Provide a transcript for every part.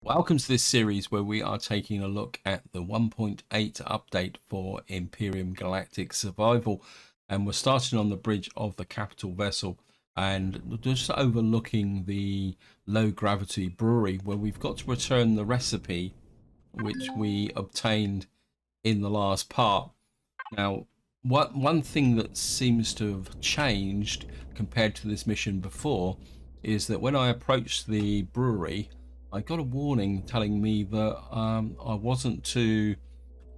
Welcome to this series where we are taking a look at the 1.8 update for Empyrion Galactic Survival, and we're starting on the bridge of the capital vessel and just overlooking the low gravity brewery where we've got to return the recipe which we obtained in the last part. Now, one thing that seems to have changed compared to this mission before is that when I approached the brewery, I got a warning telling me that I wasn't to.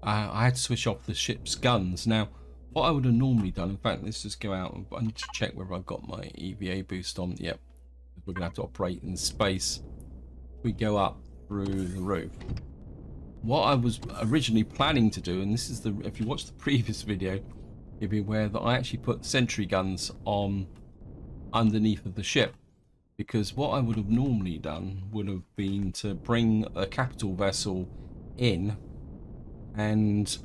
I had to switch off the ship's guns. Now, what I would have normally done, in fact, let's just go out. I need to check whether I've got my EVA boost on. Yep, we're gonna have to operate in space. We go up through the roof. What I was originally planning to do, and this is the, if you watch the previous video, you'll be aware that I actually put sentry guns on underneath of the ship, because what I would have normally done would have been to bring a capital vessel in and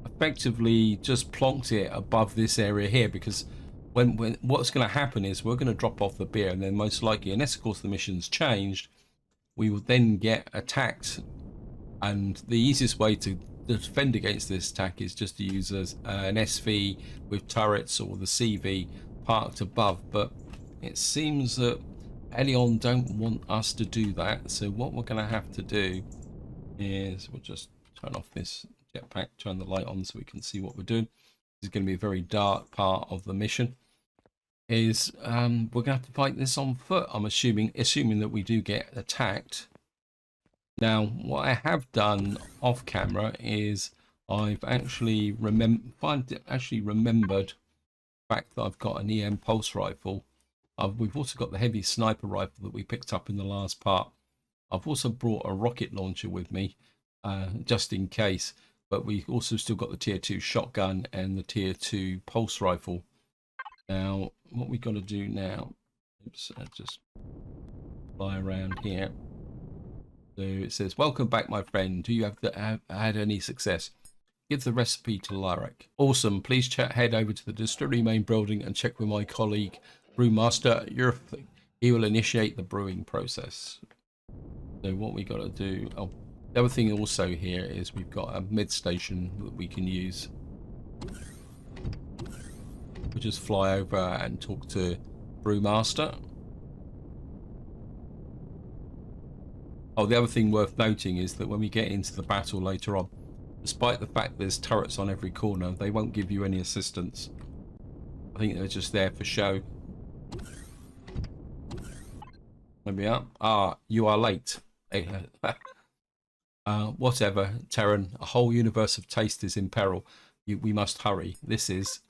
effectively just plonked it above this area here, because when what's going to happen is we're going to drop off the beer, and then most likely, unless of course the mission's changed, we will then get attacked. And the easiest way to defend against this attack is just to use an SV with turrets or the CV parked above. But it seems that Empyrion don't want us to do that. So what we're going to have to do is we'll just turn off this jetpack, turn the light on so we can see what we're doing. This is going to be a very dark part of the mission. Is we're going to have to fight this on foot. I'm assuming that we do get attacked. Now, what I have done off camera is I've actually remembered the fact that I've got an EM pulse rifle. We've also got the heavy sniper rifle that we picked up in the last part. I've also brought a rocket launcher with me, just in case. But we also still got the tier 2 shotgun and the tier 2 pulse rifle. Now, what we've got to do now, oops, just fly around here. So it says, "Welcome back, my friend. Do you have had any success? Give the recipe to Lyric. Awesome. Please head over to the distillery main building and check with my colleague, Brewmaster. He will initiate the brewing process." So what we got to do... Oh, the other thing also here is we've got a mid station that we can use. We'll just fly over and talk to Brewmaster. Oh, the other thing worth noting is that when we get into the battle later on, despite the fact there's turrets on every corner, they won't give you any assistance. I think they're just there for show. There we are. Ah, you are late. Whatever, Terran. A whole universe of taste is in peril. We must hurry. This is...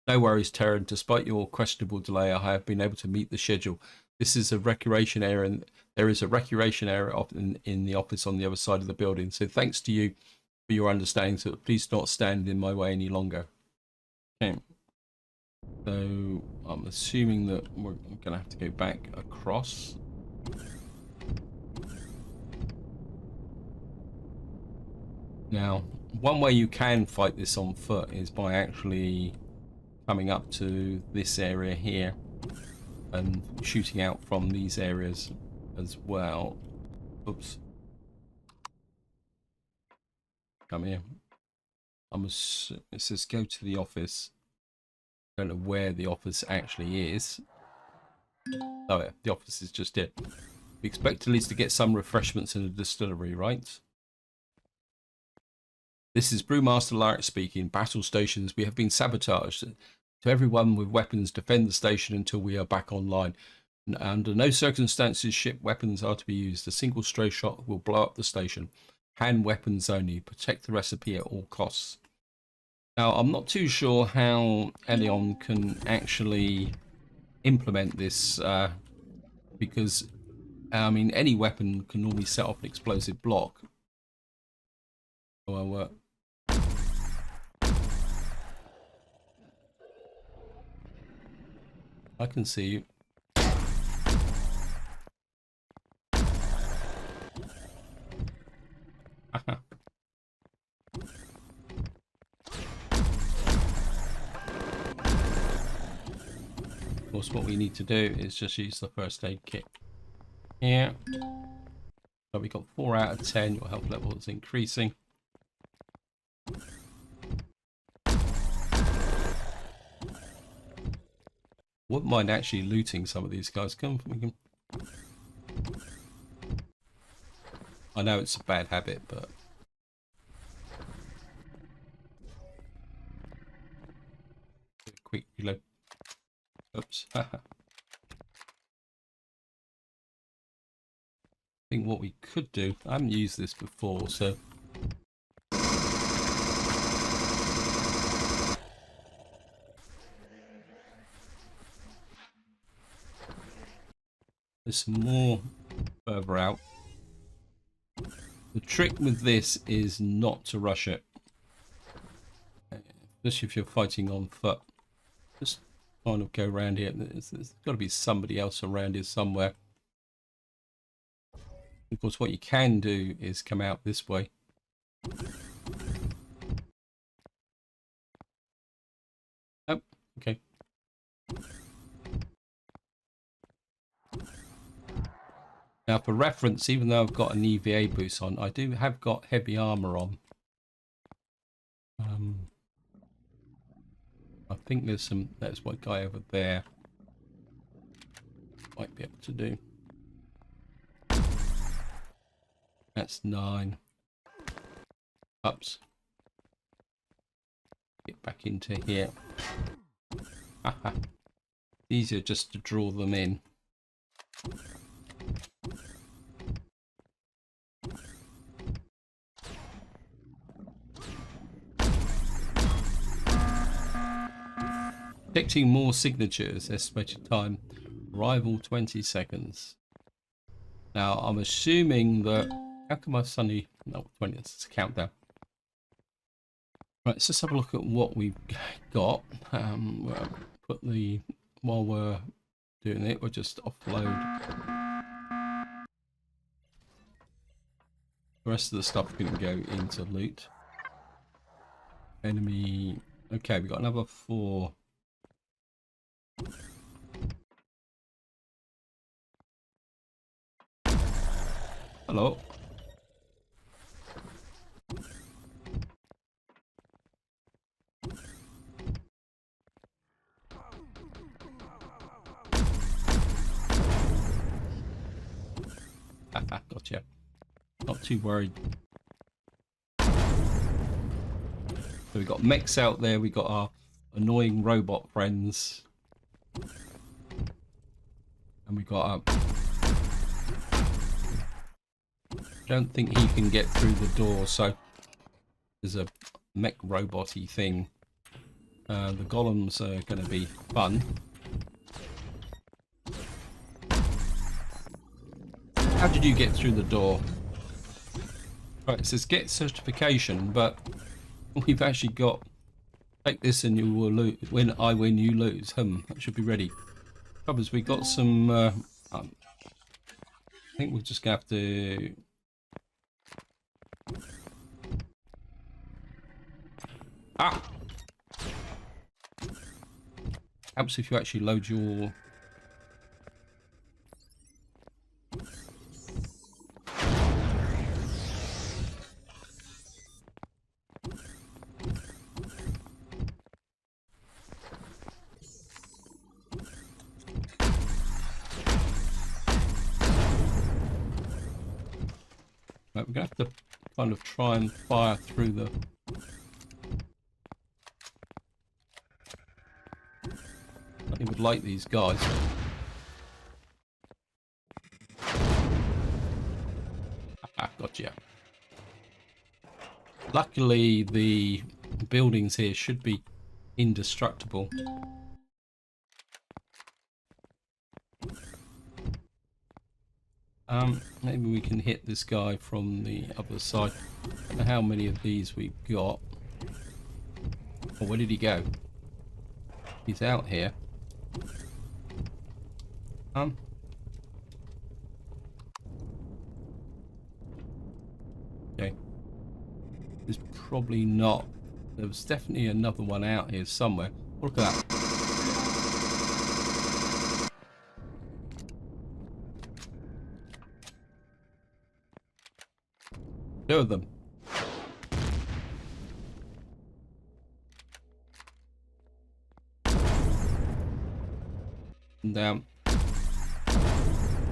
No worries, Terran. Despite your questionable delay, I have been able to meet the schedule. This is a recreation area, and there is a recreation area in the office on the other side of the building. So thanks to you for your understanding. So please don't stand in my way any longer. Okay. So I'm assuming that we're going to have to go back across. Now, one way you can fight this on foot is by actually coming up to this area here and shooting out from these areas as well. Oops. Come here. It says go to the office. Don't know where the office actually is. Oh yeah, the office is just here. We expect at least to get some refreshments in the distillery, right? This is Brewmaster Lyric speaking. Battle stations, we have been sabotaged. To everyone with weapons, defend the station until we are back online. Under no circumstances ship weapons are to be used. A single stray shot will blow up the station. Hand weapons only. Protect the recipe at all costs. Now, I'm not too sure how Empyrion can actually implement this, because, I mean, any weapon can normally set off an explosive block. Well, I can see you. Of course, what we need to do is just use the first aid kit here. So we got 4 out of 10. Your health level is increasing. Wouldn't mind actually looting some of these guys. Come, we can. I know it's a bad habit, but quick reload. Oops. I think what we could do, I haven't used this before, so there's some more further out. The trick with this is not to rush it, especially if you're fighting on foot. Just kind of go around here. There's got to be somebody else around here somewhere. Of course, what you can do is come out this way. Oh, okay. Now, for reference, even though I've got an EVA boost on, I do have got heavy armor on. I think there's one guy over there. Might be able to do. That's 9. Ups. Get back into here. Haha. Easier just to draw them in. Detecting more signatures. Estimated time. Arrival 20 seconds. Now I'm assuming that. How come I suddenly? No, 20. It's a countdown. Right, let's just have a look at what we've got. We'll put the while we're doing it, we'll just offload. The rest of the stuff can go into loot. Enemy. Okay, we got another 4. Hello. Gotcha. Not too worried. So we got mechs out there. We got our annoying robot friends, and we got our. Don't think he can get through the door, so there's a mech robot-y thing. The golems are going to be fun. How did you get through the door? Right, it says get certification, but we've actually got take this and you will lose. When I win, you lose. That should be ready. Troubles, we got some. I think we're just gonna have to. Ah! Helps if you actually load your. Right, we're gonna have to kind of try and fire through the. I would like these guys. Ah, gotcha. Luckily, the buildings here should be indestructible. Maybe we can hit this guy from the other side. I don't know how many of these we've got. Oh, where did he go? He's out here. Okay. There's probably not. There was definitely another one out here somewhere. Look at that. Two of them. And down.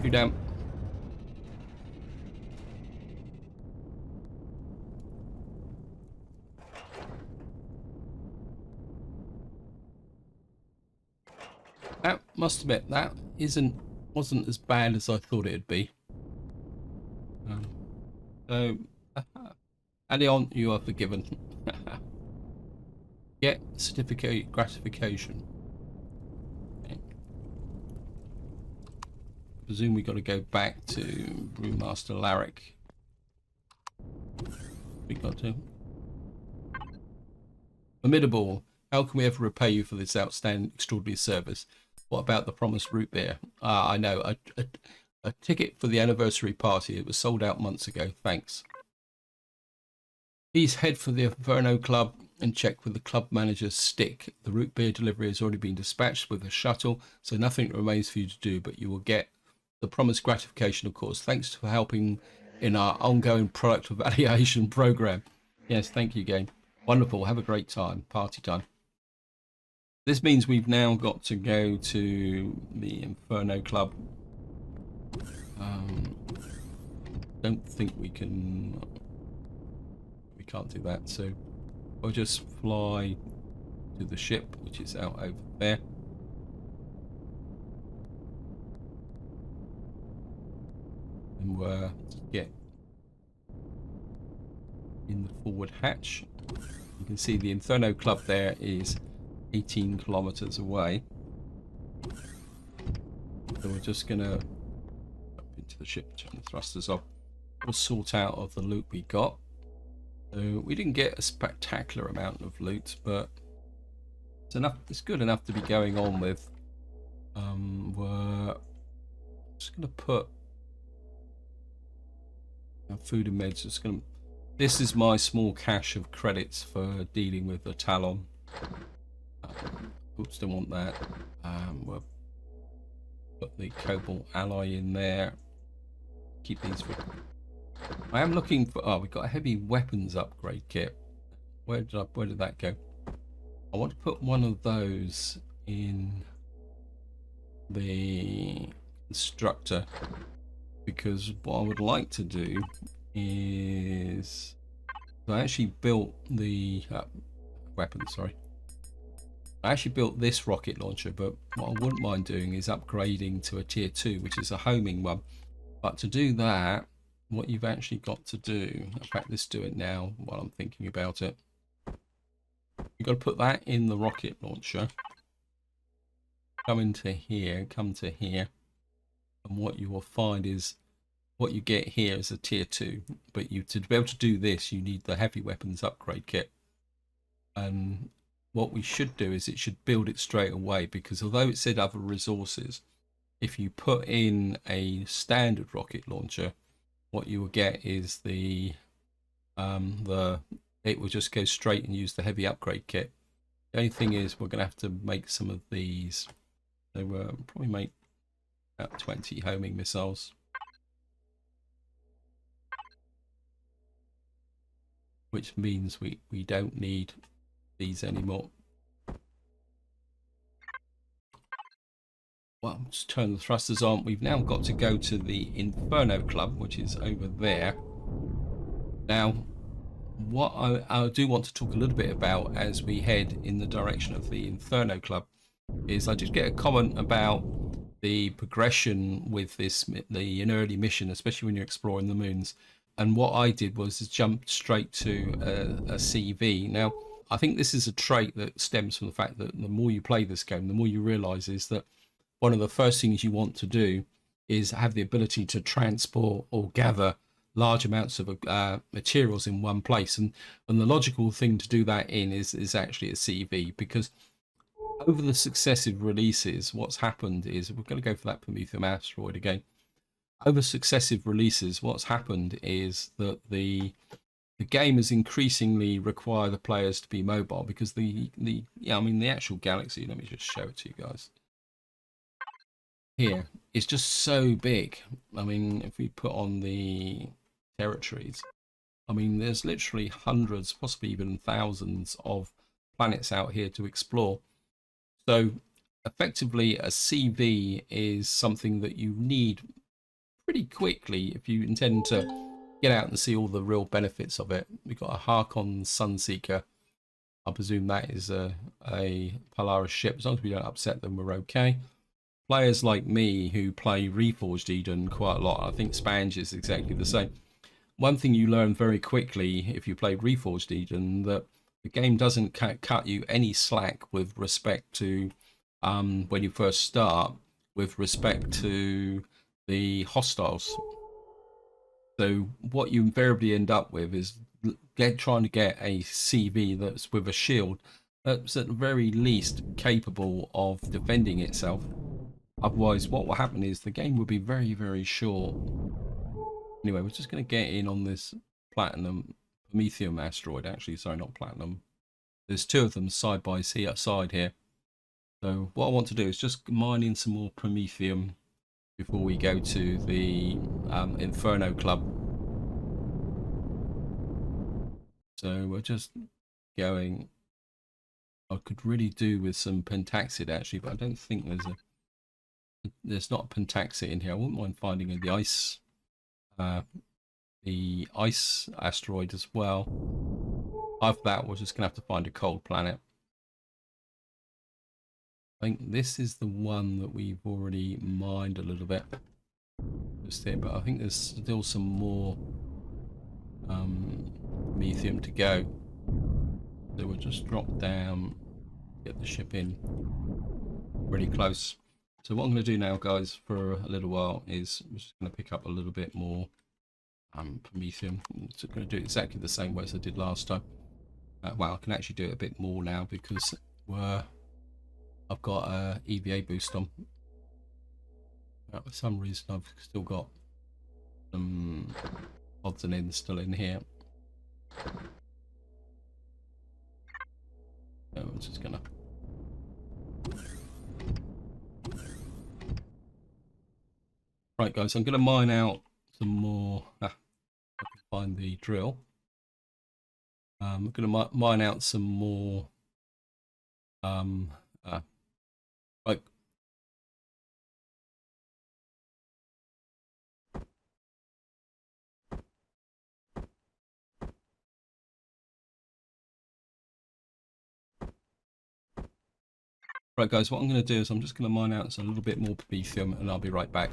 Two down. That must admit that wasn't as bad as I thought it'd be. So, Adion, you are forgiven. Get certificate gratification. Okay. I presume we got to go back to Brewmaster Larrick. We got to. Formidable. How can we ever repay you for this outstanding, extraordinary service? What about the promised root beer? Ah, I know. A ticket for the anniversary party. It was sold out months ago. Thanks. Please head for the Inferno Club and check with the club manager's stick. The root beer delivery has already been dispatched with a shuttle, so nothing remains for you to do, but you will get the promised gratification, of course. Thanks for helping in our ongoing product evaluation program. Yes, thank you, game. Wonderful. Have a great time. Party time. This means we've now got to go to the Inferno Club. Don't think we can... We can't do that, so I'll just fly to the ship, which is out over there. And we'll get in the forward hatch. You can see the Inferno Club there is 18 kilometers away. So we're just gonna jump into the ship, turn the thrusters off. We'll sort out of the loot we got. So we didn't get a spectacular amount of loot, but it's enough. It's good enough to be going on with. We're just gonna put our food and meds. Just gonna. This is my small cache of credits for dealing with the Talon. Oops, don't want that. We'll put the Cobalt Alloy in there. Keep these for... I am looking for... Oh, we've got a heavy weapons upgrade kit. Where did that go? I want to put one of those in the constructor, because what I would like to do is... I actually built the... weapon, sorry. I actually built this rocket launcher, but what I wouldn't mind doing is upgrading to a tier 2, which is a homing one. But to do that, what you've actually got to do, in fact, let's do it now while I'm thinking about it. You've got to put that in the rocket launcher. Come into here, come to here. And what you will find is, what you get here is a tier 2. But to be able to do this, you need the heavy weapons upgrade kit. And what we should do is it should build it straight away, because although it said other resources, if you put in a standard rocket launcher, what you will get is it will just go straight and use the heavy upgrade kit. The only thing is we're going to have to make some of these. So we'll probably make about 20 homing missiles. Which means we don't need these anymore. Well, just turn the thrusters on. We've now got to go to the Inferno Club, which is over there. Now, what I do want to talk a little bit about as we head in the direction of the Inferno Club is I did get a comment about the progression with the early mission, especially when you're exploring the moons. And what I did was jump straight to a CV. Now, I think this is a trait that stems from the fact that the more you play this game, the more you realize is that one of the first things you want to do is have the ability to transport or gather large amounts of materials in one place. And the logical thing to do that in is actually a CV, because over the successive releases, what's happened is, we're going to go for that Prometheum asteroid again. Over successive releases, what's happened is that the game has increasingly required the players to be mobile, because the actual galaxy, let me just show it to you guys. Here, it's just so big. I mean, if we put on the territories, I mean, there's literally hundreds, possibly even thousands of planets out here to explore. So effectively, a CV is something that you need pretty quickly if you intend to get out and see all the real benefits of it. We've got a Harkon Sunseeker. I presume that is a Polaris ship. As long as we don't upset them, we're okay. Players like me who play Reforged Eden quite a lot, I think Spange is exactly the same. One thing you learn very quickly if you play Reforged Eden, that the game doesn't cut you any slack with respect to when you first start, with respect to the hostiles. So what you invariably end up with is trying to get a CV that's with a shield that's at the very least capable of defending itself. Otherwise, what will happen is the game will be very, very short. Anyway, we're just going to get in on this platinum Prometheum asteroid. Actually, sorry, not platinum. There's two of them side by side here. So what I want to do is just mine in some more Prometheum before we go to the Inferno Club. So we're just going. I could really do with some pentaxid actually, but I don't think there's not a pentaxid in here. I wouldn't mind finding the ice asteroid as well. After that, we're just gonna have to find a cold planet. I think this is the one that we've already mined a little bit just here, but I think there's still some more methium to go. So we'll just drop down, get the ship in really close. So what I'm going to do now, guys, for a little while is I'm just going to pick up a little bit more Prometheum. I'm just going to do it exactly the same way as I did last time. Well, I can actually do it a bit more now because I've got a EVA boost on. For some reason, I've still got some odds and ends still in here. So I'm just going to... Right, guys, I'm going to mine out some more. I can find the drill. I'm going to mine out some more. Right. Right, guys, what I'm going to do is I'm just going to mine out a little bit more Prometheum, and I'll be right back.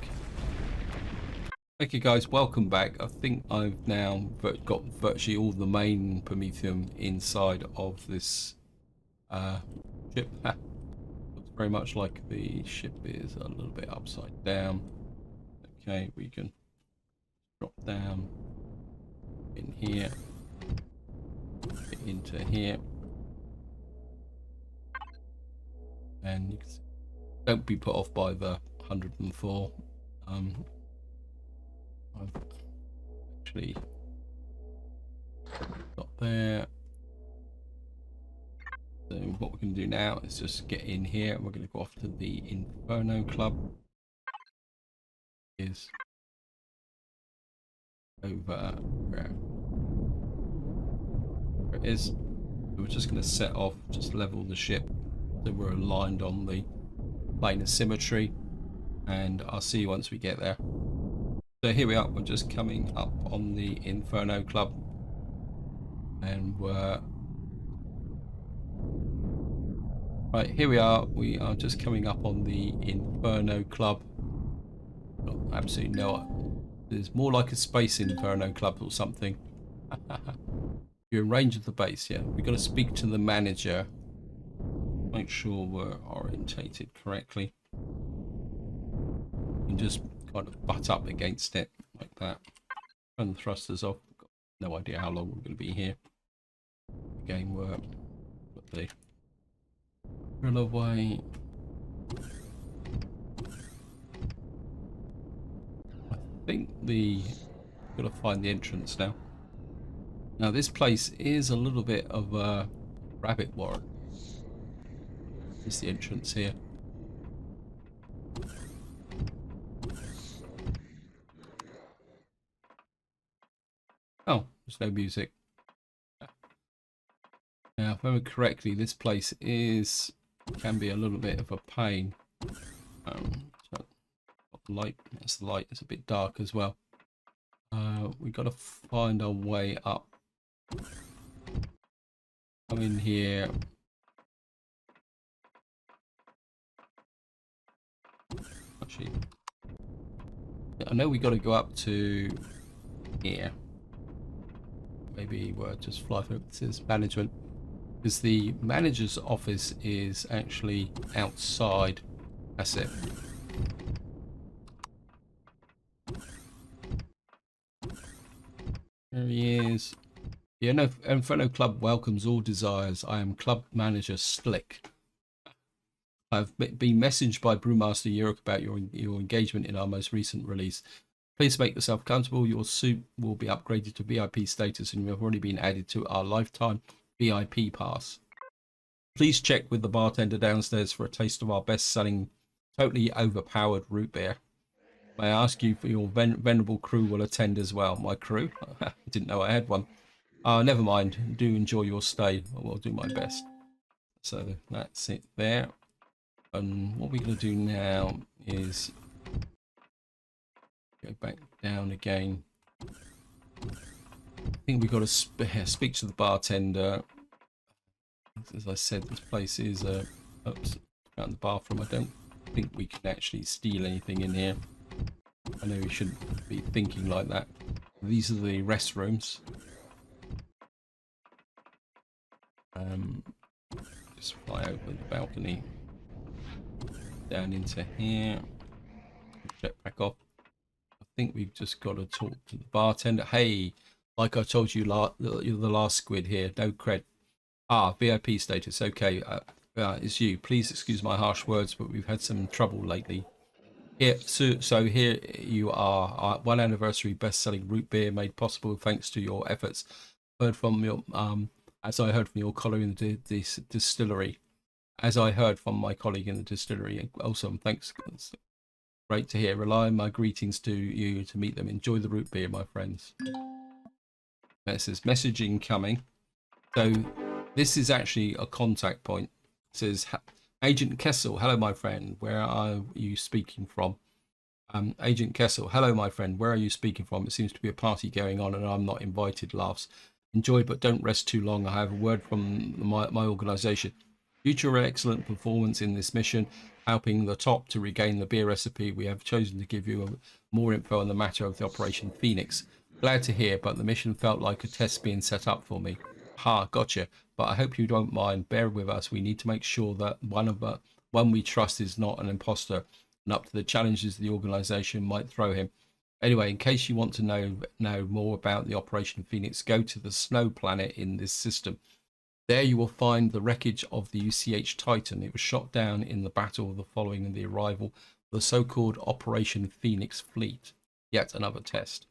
Okay, guys, welcome back. I think I've now got virtually all the main Prometheum inside of this ship. Looks very much like the ship is a little bit upside down. Okay, we can drop down in here, get into here, and you can see, don't be put off by the 104. I've actually got there. So what we're going to do now is just get in here. We're going to go off to the Inferno Club. Is over where it is. So we're just going to set off, just level the ship so we're aligned on the plane of symmetry, and I'll see you once we get there. So here we are, we're just coming up on the Inferno Club, and we're right here. We are just coming up on the Inferno Club. Got absolutely no, there's more like a space Inferno Club or something. You're in range of the base, yeah. We've got to speak to the manager, make sure we're orientated correctly. You can just kind of butt up against it like that. Turn the thrusters off. Got no idea how long we're going to be here. Again, we're put the drill away. I think got to find the entrance now. Now this place is a little bit of a rabbit warren. This is the entrance here. Oh, There's no music. Now, if I remember correctly, this place can be a little bit of a pain. So light, that's the light. It's a bit dark as well. We got to find our way up. Come in here. Actually, I know we got to go up to here. Maybe we'll just fly through. It says management, because the manager's office is actually outside. That's it. There he is. The Inferno Club welcomes all desires. I am Club Manager Slick. I've been messaged by Brewmaster Yuruk about your engagement in our most recent release. Please make yourself comfortable. Your suit will be upgraded to VIP status and you have already been added to our lifetime VIP pass. Please check with the bartender downstairs for a taste of our best-selling, totally overpowered root beer. May I ask you for your venerable crew will attend as well. My crew? I didn't know I had one. Never mind. Do enjoy your stay. I will do my best. So that's it there. And what we're going to do now is go back down again. I think we've got to speak to the bartender. As I said, this place is oops, out in the bathroom. I don't think we can actually steal anything in here. I know we shouldn't be thinking like that. These are the restrooms. Just fly over the balcony down into here. Jet back off. I think we've just got to talk to the bartender. Hey, like I told you, you're the last squid here. No cred. VIP status. Okay, it's you. Please excuse my harsh words, but we've had some trouble lately. Here, so here you are, our 1 anniversary best-selling root beer made possible thanks to your efforts. Heard from your as I heard from your colleague in the distillery. As I heard from my colleague in the distillery. Awesome, thanks. Great to hear. Rely on my greetings to you to meet them. Enjoy the root beer, my friends. It says messaging coming. So this is actually a contact point. It says Agent Kessel, hello my friend, where are you speaking from? Agent Kessel, hello my friend, where are you speaking from? It seems to be a party going on and I'm not invited. Laughs. Enjoy but don't rest too long. I have a word from my organization. Due to your excellent performance in this mission, helping the top to regain the beer recipe, we have chosen to give you more info on the matter of the Operation Phoenix. Glad to hear, but the mission felt like a test being set up for me. Ha, gotcha. But I hope you don't mind. Bear with us. We need to make sure that one we trust is not an imposter and up to the challenges the organization might throw him. Anyway, in case you want to know more about the Operation Phoenix, go to the snow planet in this system. There you will find the wreckage of the UCH Titan. It was shot down in the battle following the arrival of the so-called Operation Phoenix fleet. Yet another test.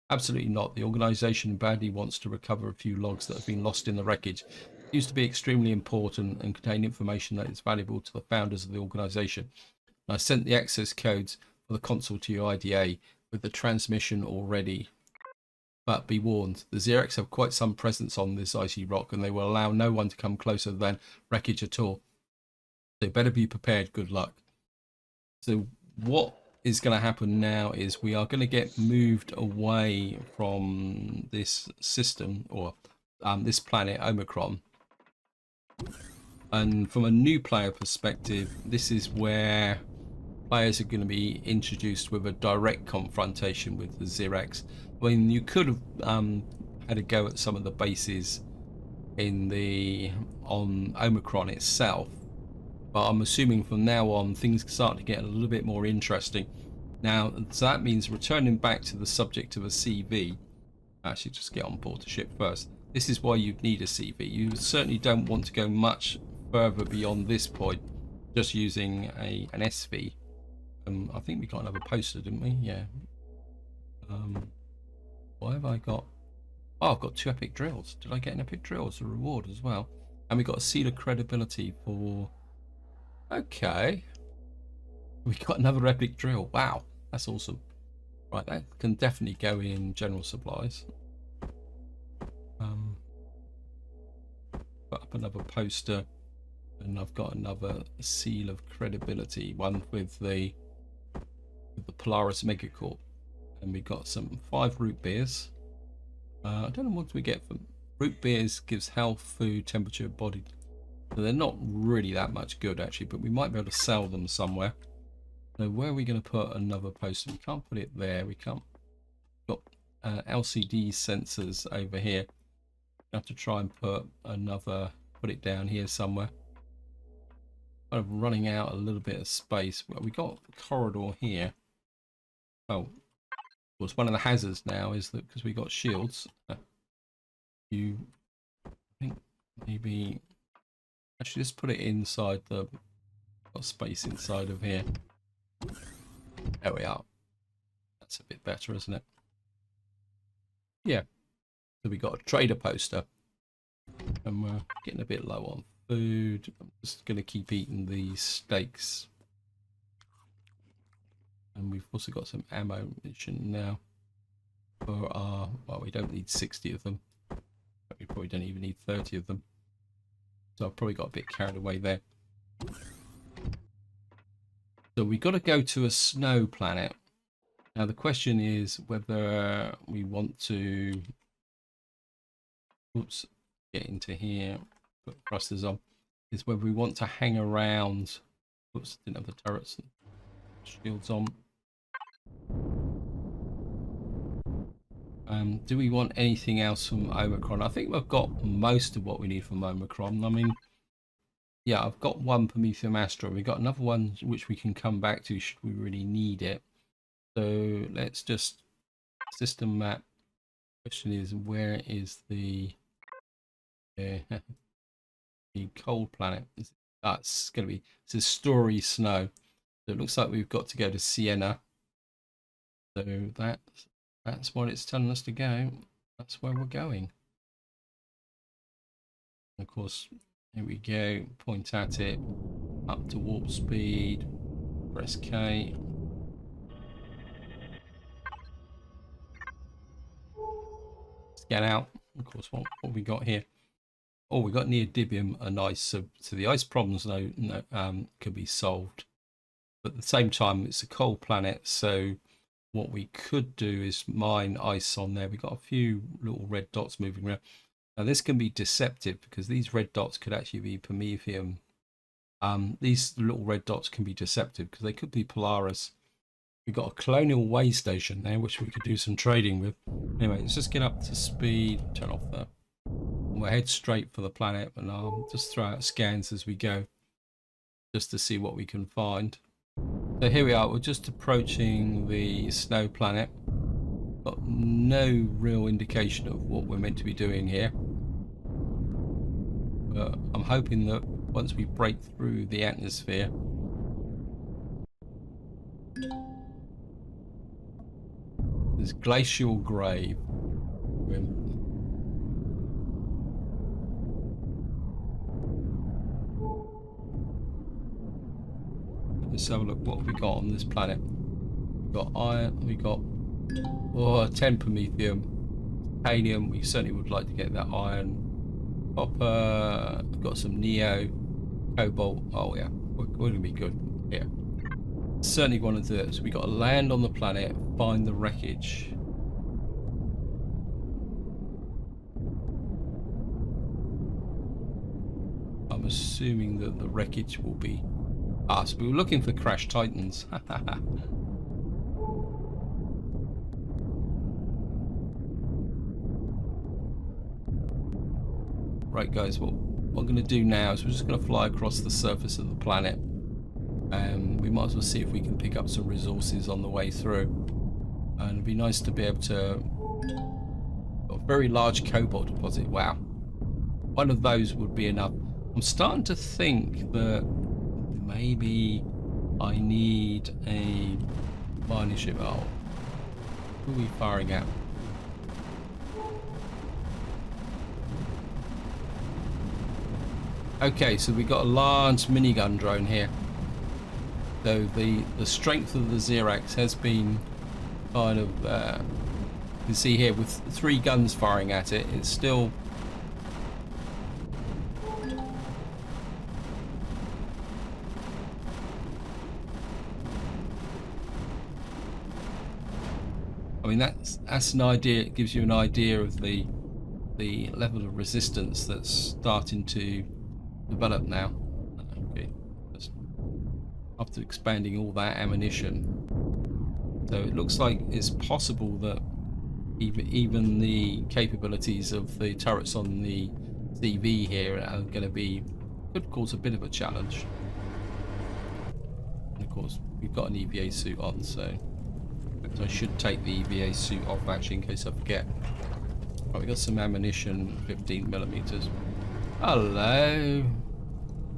Absolutely not. The organization badly wants to recover a few logs that have been lost in the wreckage. It used to be extremely important and contain information that is valuable to the founders of the organization. And I sent the access codes for the console to your IDA with the transmission already. But be warned, the Xerox have quite some presence on this icy rock and they will allow no one to come closer than wreckage at all. So better be prepared. Good luck. So what is going to happen now is we are going to get moved away from this system or this planet Omicron. And from a new player perspective, this is where players are going to be introduced with a direct confrontation with the Xerox. I mean, you could have had a go at some of the bases on Omicron itself, but I'm assuming from now on things start to get a little bit more interesting. Now, so that means returning back to the subject of a CV. Actually, just get on board the ship first. This is why you need a CV. You certainly don't want to go much further beyond this point, just using an SV. I think we got another poster, didn't we? Yeah. What have I got? Oh, I've got 2 epic drills. Did I get an epic drill as a reward as well? And we got a seal of credibility for... Okay. We got another epic drill. Wow, that's awesome. Right, that can definitely go in general supplies. Put up another poster, and I've got another seal of credibility, one with the Polaris Megacorp, and we got some 5 root beers. I don't know what we get from root beers. Gives health, food, temperature, body. So they're not really that much good actually, but we might be able to sell them somewhere. So where are we going to put another poster? We can't put it there. We can't. Got LCD sensors over here. We have to try and put it down here somewhere. Kind of running out a little bit of space. Well, we got a corridor here. Oh, well, one of the hazards now is that because we got shields, I think maybe actually just put it inside the got space inside of here. There we are. That's a bit better, isn't it? Yeah. So we got a trader poster, and we're getting a bit low on food. I'm just going to keep eating these steaks, and we've also got some ammo mission now for our. Well, we don't need 60 of them. But we probably don't even need 30 of them. So I've probably got a bit carried away there. So we've got to go to a snow planet. Now the question is whether we want to get into here, put thrusters on, is whether we want to hang around. Didn't have the turrets and shields on. Do we want anything else from Omicron? I think we've got most of what we need from Omicron. I mean, yeah, I've got one Prometheum Astra. We've got another one which we can come back to should we really need it. So let's just system map. Question is, where is the cold planet? It's going to be, it's a Story Snow. So it looks like we've got to go to Sienna. So that's what it's telling us to go. That's where we're going. And of course, here we go. Point at it. Up to warp speed. Press K. Scan out. Of course, what we got here? Oh, we got neodymium and ice. So the ice problems could be solved. But at the same time, it's a cold planet, so what we could do is mine ice on there. We've got a few little red dots moving around. Now this can be deceptive because these red dots could actually be Prometheum. These little red dots can be deceptive because they could be Polaris. We've got a colonial way station there, which we could do some trading with. Anyway, let's just get up to speed, turn off the... We'll head straight for the planet, and I'll just throw out scans as we go, just to see what we can find. So here we are, we're just approaching the snow planet. Got no real indication of what we're meant to be doing here. But I'm hoping that once we break through the atmosphere, there's glacial grave. Let's have a look what we got on this planet. We got iron, we got 10 Prometheum, titanium. We certainly would like to get that iron, copper. We've got some neo, cobalt. Oh yeah, we're going to be good here. Certainly want to do it. So we got to land on the planet, find the wreckage. I'm assuming that the wreckage will be... so we were looking for crash titans. Right guys, what I'm going to do now is we're just going to fly across the surface of the planet, and we might as well see if we can pick up some resources on the way through. And it'd be nice to be able to... a very large cobalt deposit. Wow, one of those would be enough. I'm starting to think that maybe I need a mining ship. Oh, who are we firing at? Okay, so we got a large minigun drone here. So the strength of the Xerax has been kind of, you can see here with 3 guns firing at it, it's still mean, that's an idea. It gives you an idea of the level of resistance that's starting to develop now. Okay, just after expanding all that ammunition, so it looks like it's possible that even the capabilities of the turrets on the CV here are going to be, could cause a bit of a challenge. And of course, we've got an EVA suit on, so I should take the EVA suit off actually in case I forget. Right, we got some ammunition, 15mm. Hello,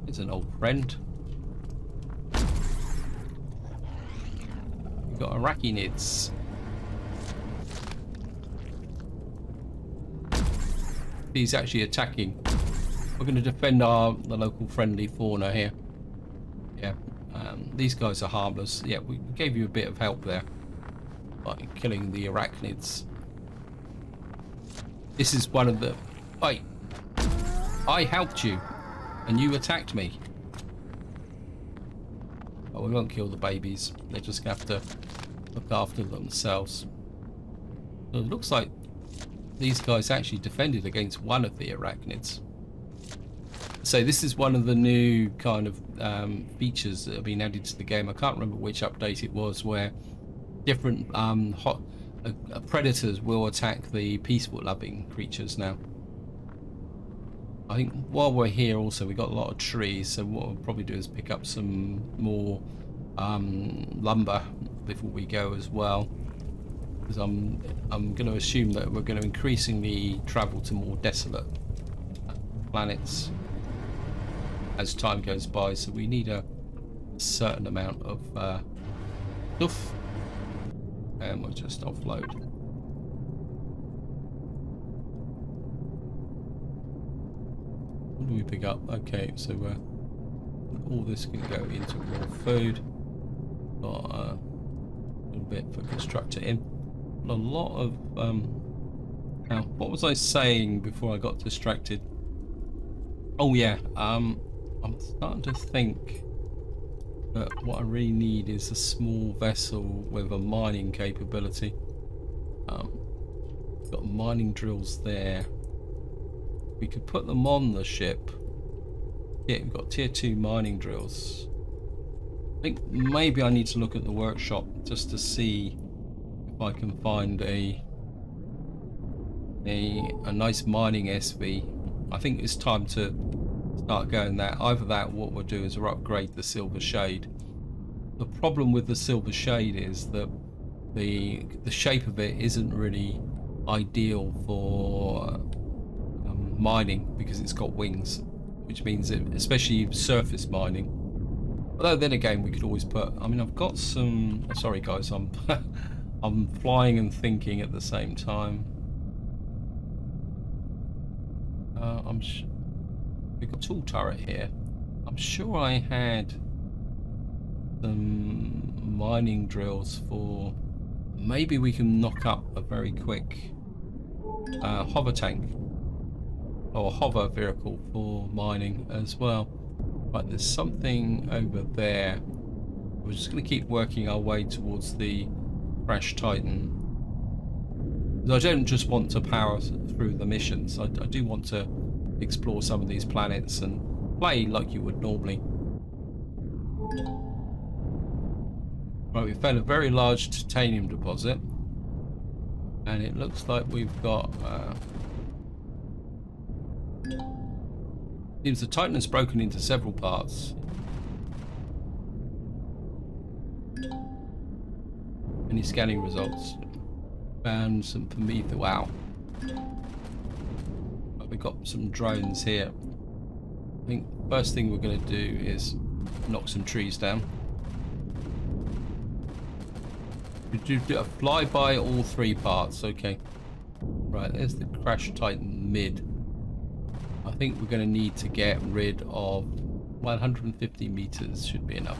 it's an old friend. We've got arachnids. He's actually attacking. We're going to defend the local friendly fauna here. Yeah, these guys are harmless. Yeah, we gave you a bit of help there by killing the arachnids. This is one of the... Wait, I helped you and you attacked me. Oh, we won't kill the babies. They just have to look after themselves. So it looks like these guys actually defended against one of the arachnids. So this is one of the new kind of features that have been added to the game. I can't remember which update it was, where different predators will attack the peaceful loving creatures now. I think while we're here also we've got a lot of trees, so what we'll probably do is pick up some more lumber before we go as well, because I'm going to assume that we're going to increasingly travel to more desolate planets as time goes by, so we need a certain amount of stuff. And we'll just offload. What do we pick up? Okay, so all this can go into raw food. Got a little bit for constructor in. A lot of now, what was I saying before I got distracted? Oh yeah, I'm starting to think that what I really need is a small vessel with a mining capability. Got mining drills there. We could put them on the ship. Yeah, we've got tier 2 mining drills. I think maybe I need to look at the workshop just to see if I can find a nice mining SV. I think it's time to start going that. Either that, what we'll do is we'll upgrade the silver shade. The problem with the silver shade is that the shape of it isn't really ideal for mining, because it's got wings, which means it, especially surface mining. Although then again, we could always put, I mean, I've got some, sorry guys, I'm I'm flying and thinking at the same time. We've got a tool turret here. I'm sure I had some mining drills for, maybe we can knock up a very quick hover tank or hover vehicle for mining as well. Right, there's something over there. We're just going to keep working our way towards the Crash Titan. I don't just want to power through the missions. I do want to explore some of these planets and play like you would normally. Right, we found a very large titanium deposit, and it looks like we've got seems the Titan has broken into several parts. Any scanning results? Found some Prometheus. Wow. We've got some drones here. I think first thing we're going to do is knock some trees down. We do a flyby all three parts. Okay. Right, there's the Crash Titan mid. I think we're going to need to get rid of 150 meters should be enough.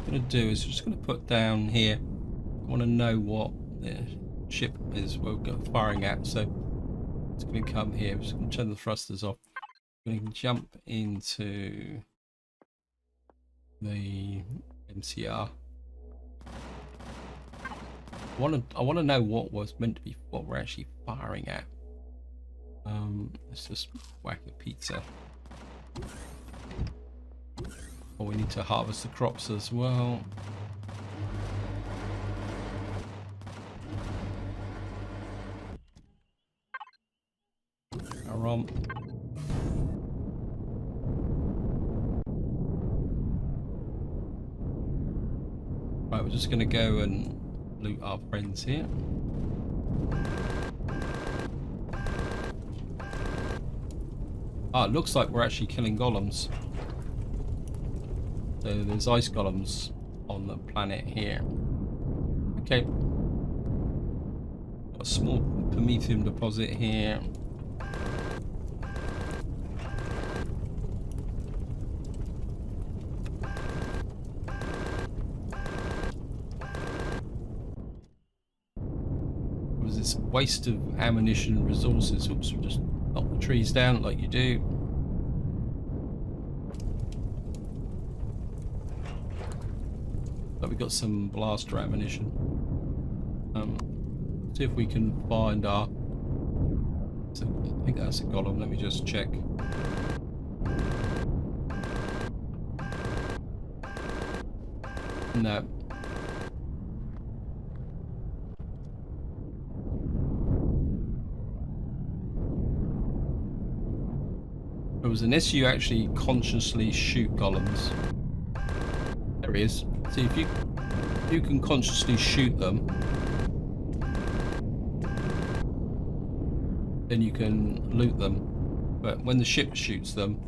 What I'm going to do is just going to put down here. I want to know what the ship is we're firing at, so it's going to come here. I'm just going to turn the thrusters off. We can jump into the MCR. I want to know what was meant to be, what we're actually firing at. Let's just whack the pizza. Oh, we need to harvest the crops as well. Right, we're just going to go and loot our friends here. Ah, it looks like we're actually killing golems. So there's ice golems on the planet here. Okay. Got a small Promethium deposit here. This waste of ammunition and resources. Oops, we'll just knock the trees down like you do. But we got some blaster ammunition. See if we can find our. So I think that's a golem. Let me just check. No. It was unless you actually consciously shoot golems. There he is. See, if you can consciously shoot them, then you can loot them. But when the ship shoots them,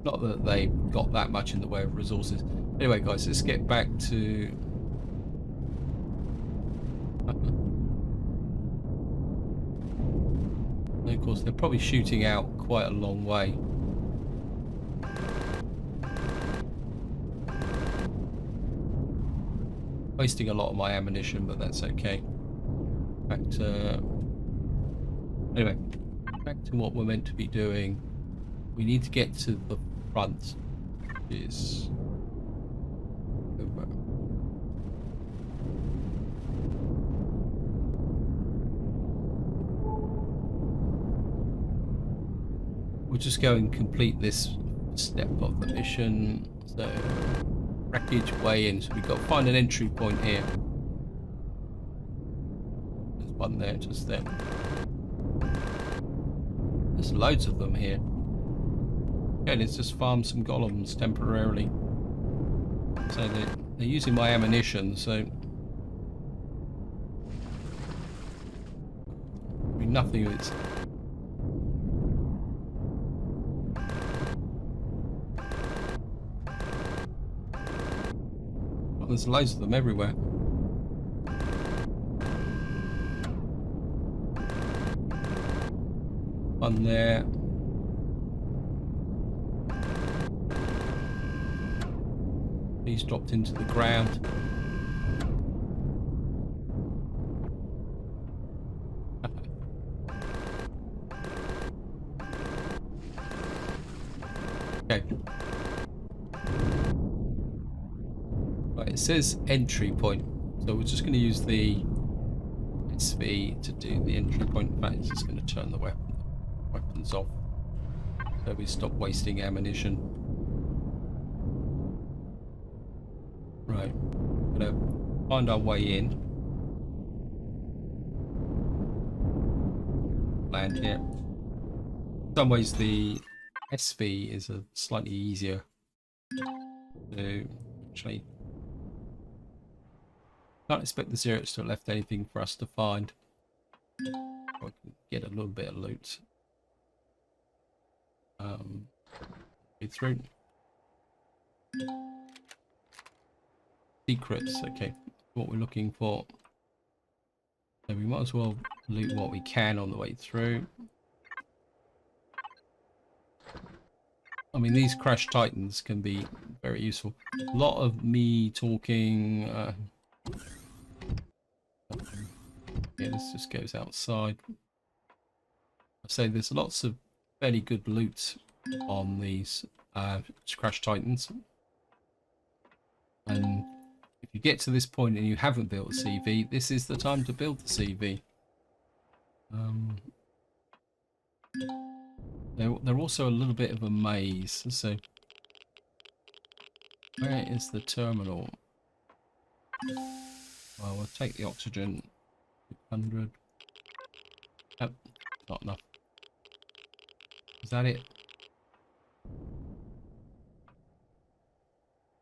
not that they got that much in the way of resources. Anyway, guys, let's get back to. And of course, they're probably shooting out quite a long way. Wasting a lot of my ammunition, but that's okay. Back to. Anyway, back to what we're meant to be doing. We need to get to the front, which is over. We'll just go and complete this step of the mission. So, wreckage way in. So we've got to find an entry point here. There's one there, just there. There's loads of them here. Okay, let's just farm some golems temporarily. So they're using my ammunition, so nothing of it's. Oh, there's loads of them everywhere. One there. He's dropped into the ground. Okay. Right, it says entry point, so we're just going to use the SV to do the entry point. In fact, it's just going to turn the weapons off, so we stop wasting ammunition. Right, we're going to find our way in. Land here. In some ways, the SV is a slightly easier to actually. Can't expect the Zerox to have left anything for us to find. I can get a little bit of loot. Get through. Secrets, okay. What we're looking for. So we might as well loot what we can on the way through. I mean, these crash titans can be very useful. A lot of me talking. Yeah, this just goes outside. say there's lots of fairly good loot on these Crash Titans, and if you get to this point and you haven't built a CV, this is the time to build the CV. They're also a little bit of a maze, so where is the terminal? Well, we'll take the oxygen. 100. Oh, not enough. Is that it?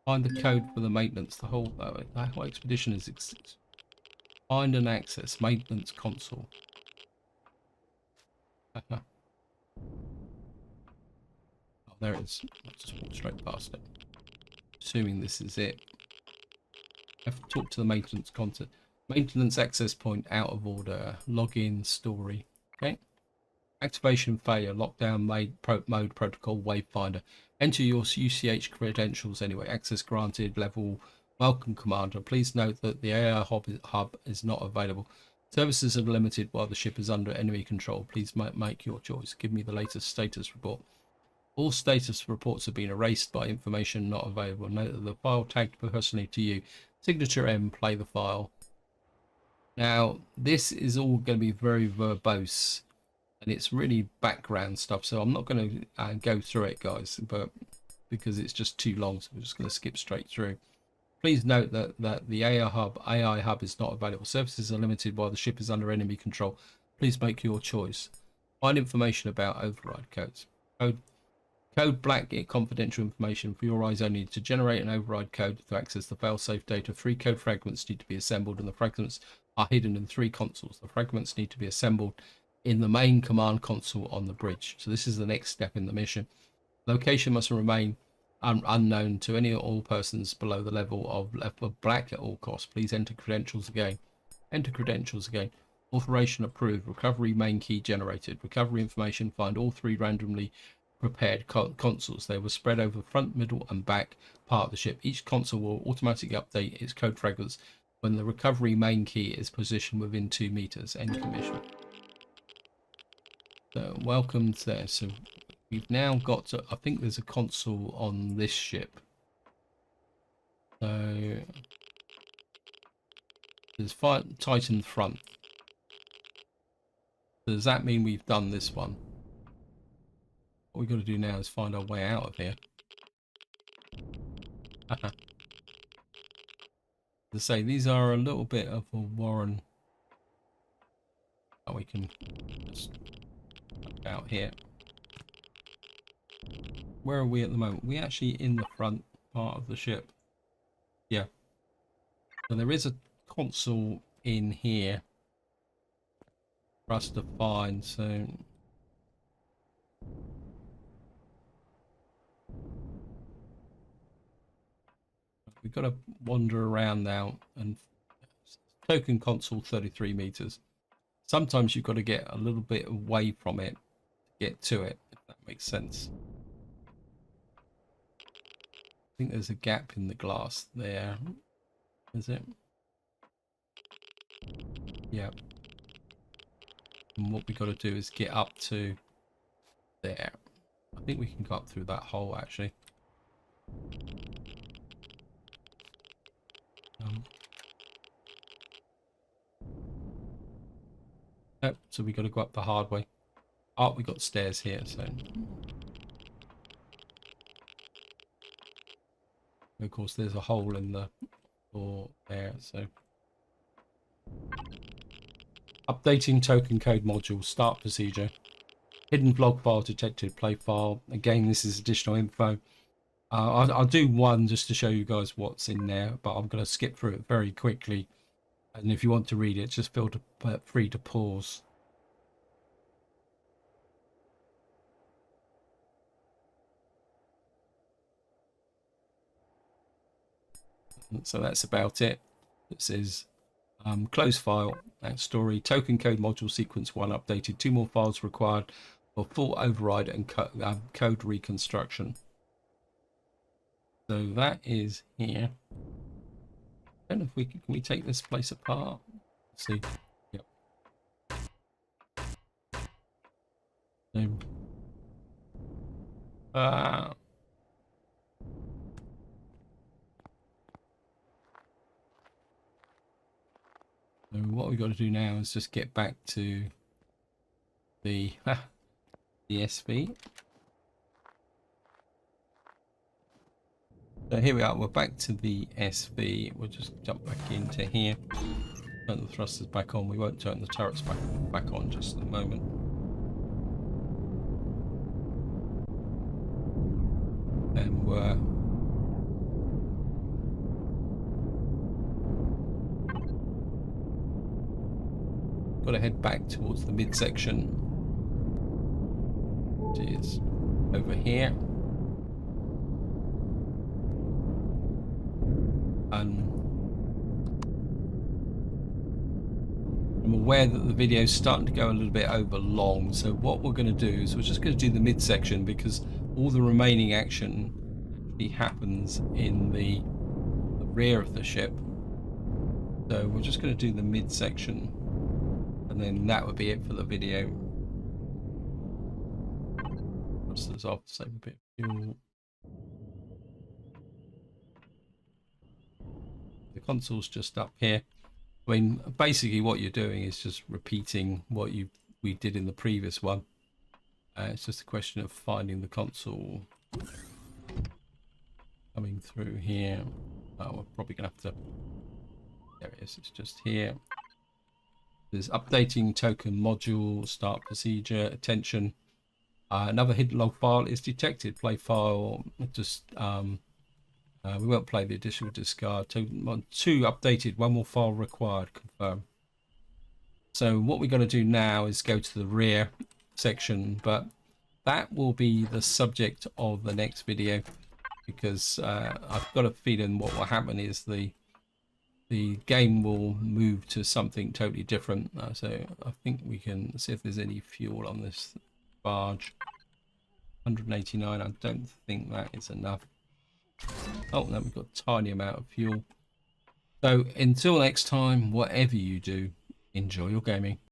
Find the code for the maintenance. The whole expedition is find and access maintenance console. Oh, there it is. I'll just walk straight past it. Assuming this is it. I have to talk to the maintenance content. Maintenance access point out of order. Login story. Okay. Activation failure. Lockdown mode protocol wayfinder. Enter your UCH credentials anyway. Access granted. Level. Welcome, Commander. Please note that the AI hub is not available. Services are limited while the ship is under enemy control. Please make your choice. Give me the latest status report. All status reports have been erased by information not available. Note that the file tagged personally to you. Signature M, play the file. Now, this is all going to be very verbose, and it's really background stuff, so I'm not going to go through it, guys, but because it's just too long, so we're just going to skip straight through. Please note that the AI hub is not available. Services are limited while the ship is under enemy control. Please make your choice. Find information about override codes. Code black confidential information for your eyes only. To generate an override code to access the failsafe data, 3 code fragments need to be assembled, and the fragments are hidden in 3 consoles. The fragments need to be assembled in the main command console on the bridge. So this is the next step in the mission. Location must remain unknown to any or all persons below the level of black at all costs. Please enter credentials again. Enter credentials again. Authorization approved. Recovery main key generated. Recovery information. Find all 3 randomly prepared consoles. They were spread over front, middle, and back part of the ship. Each console will automatically update its code fragments when the recovery main key is positioned within 2 meters. End commission. So, welcome to there. So, we've now got to, I think there's a console on this ship. So, there's Titan front. Does that mean we've done this one? What we've got to do now is find our way out of here. To say, these are a little bit of a warren. Oh, we can just out here. Where are we at the moment? We're actually in the front part of the ship. Yeah. So there is a console in here for us to find, so we've got to wander around now. And token console 33 meters. Sometimes you've got to get a little bit away from it to get to it, if that makes sense. I think there's a gap in the glass there. Is it? Yeah. And what we got to do is get up to there. I think we can go up through that hole, actually. Oh, so we got to go up the hard way. Oh, we got stairs here, so. Of course, there's a hole in the floor there, so. Updating token code module, start procedure. Hidden vlog file detected, play file. Again, this is additional info. I'll do one just to show you guys what's in there, but I'm going to skip through it very quickly. And if you want to read it, just feel free to pause. So that's about it. It says close file, that story, token code module sequence 1 updated, 2 more files required for full override and code reconstruction. So that is here. I don't know if can we take this place apart? Let's see. Yep. So, so what we've got to do now is just get back to the the SV. So here we are, we're back to the SV. We'll just jump back into here. Turn the thrusters back on. We won't turn the turrets back on just at the moment. And we're got to head back towards the midsection, which is over here. I'm aware that the video is starting to go a little bit over long, so what we're going to do is we're just going to do the midsection, because all the remaining action actually happens in the rear of the ship. So we're just going to do the midsection, and then that would be it for the video. Thrusters off, save a bit of fuel. The console's just up here. I mean, basically what you're doing is just repeating what we did in the previous one. It's just a question of finding the console. Coming through here. Oh, we're probably going to have to... There it is, it's just here. There's updating token module, start procedure, attention. Another hidden log file is detected. Play file, just... we won't play the additional discard. Two updated, one more file required. Confirm. So what we're going to do now is go to the rear section, but that will be the subject of the next video, because I've got a feeling what will happen is the game will move to something totally different. So I think we can see if there's any fuel on this barge. 189. I don't think that is enough. Oh, no, we've got a tiny amount of fuel. So until next time, whatever you do, enjoy your gaming.